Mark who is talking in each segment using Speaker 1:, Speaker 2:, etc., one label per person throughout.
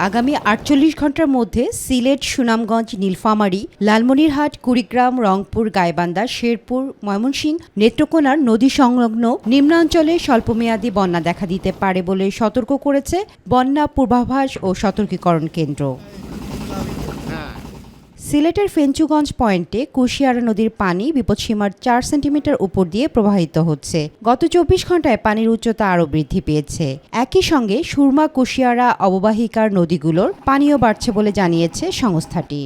Speaker 1: আগামী ৪৮ ঘন্টার মধ্যে সিলেট, সুনামগঞ্জ, নীলফামারী, লালমনিরহাট, কুড়িগ্রাম, রংপুর, গাইবান্ধা, শেরপুর, ময়মনসিংহ, নেত্রকোনার নদী সংলগ্ন নিম্নাঞ্চলে স্বল্পমেয়াদী বন্যা দেখা দিতে পারে বলে সতর্ক করেছে বন্যা পূর্বাভাস ও সতর্কীকরণ কেন্দ্র। সিলেটের ফেঞ্চুগঞ্জ পয়েন্টে কুশিয়ারা নদীর পানি বিপদসীমার ৪ সেন্টিমিটার উপর দিয়ে প্রবাহিত হচ্ছে। গত ২৪ ঘন্টায় পানির উচ্চতা আরও বৃদ্ধি পেয়েছে। একই সঙ্গে সুরমা, কুশিয়ারা অববাহিকার নদীগুলোর পানিও বাড়ছে বলে জানিয়েছে সংস্থাটি।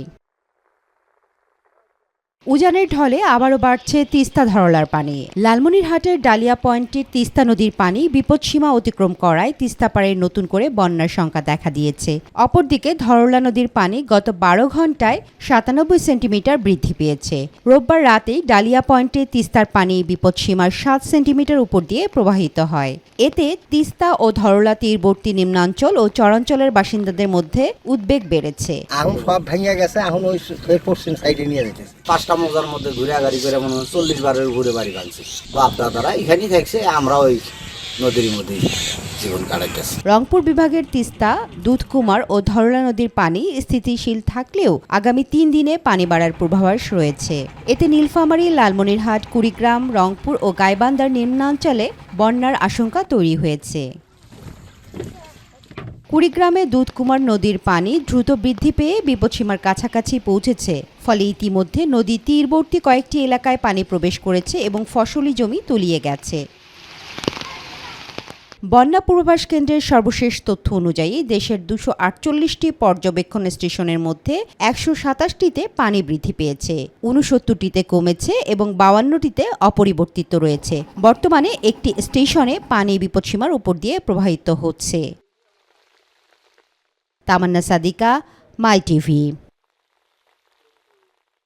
Speaker 1: উজানের ঢলে আবারও বাড়ছে তিস্তা ধরলার পানি। লালমনিরহাটের ডালিয়া পয়েন্টে তিস্তা নদীর পানি বিপদসীমা অতিক্রম করায় তিস্তাপাড়ে নতুন করে বন্যার শঙ্কা দেখা দিয়েছে। অপরদিকে ধরলা নদীর পানি গত ১২ ঘন্টায় ৯৭ সেন্টিমিটার বৃদ্ধি পেয়েছে। রোববার রাতেই ডালিয়া পয়েন্টে তিস্তার পানি বিপদসীমার ৭ সেন্টিমিটার উপর দিয়ে প্রবাহিত হয়। এতে তিস্তা ও ধরলা তীরবর্তী নিম্নাঞ্চল ও চরাঞ্চলের বাসিন্দাদের মধ্যে উদ্বেগ বেড়েছে।
Speaker 2: এখন সব ভেঙে গেছে, এখন ওই পশ্চিম সাইডে নিয়ে যেতেছে। ৫টা মৌজার মধ্যে ঘুরে গাড়ি করে মনে হয় ৪০ বারের ঘুরে বাড়ি ভাঙছে। বাপ দাদারা এখানেই থাকছে, আমরা ওই নদীর মধ্যেই জীবন কাটাইতেছি।
Speaker 1: রংপুর বিভাগের তিস্তা, দুধকুমার ও ধরলা নদীর পানি স্থিতিশীল থাকলেও আগামী ৩ দিনে পানি বাড়ার পূর্বাভাস রয়েছে। এতে নীলফামারী, লালমনিরহাট, কুড়িগ্রাম, রংপুর ও গাইবান্ধার নিম্নাঞ্চলে বন্যার আশঙ্কা তৈরি হয়েছে। কুড়িগ্রামে দুধকুমার নদীর পানি দ্রুত বৃদ্ধি পেয়ে বিপদসীমার কাছাকাছি পৌঁছেছে। ফলে ইতিমধ্যে নদী তীরবর্তী কয়েকটি এলাকায় পানি প্রবেশ করেছে এবং ফসলি জমি তলিয়ে গেছে। বন্যা পূর্বাভাস কেন্দ্রের সর্বশেষ তথ্য অনুযায়ী দেশের ২৪৮টি পর্যবেক্ষণ স্টেশনের মধ্যে ১২৭টিতে পানি বৃদ্ধি পেয়েছে, ৬৯টিতে কমেছে এবং ৫২টিতে অপরিবর্তিত রয়েছে। বর্তমানে একটি স্টেশনে পানি বিপদসীমার উপর দিয়ে প্রবাহিত হচ্ছে। তামান্না সাদিকা, মাই টিভি।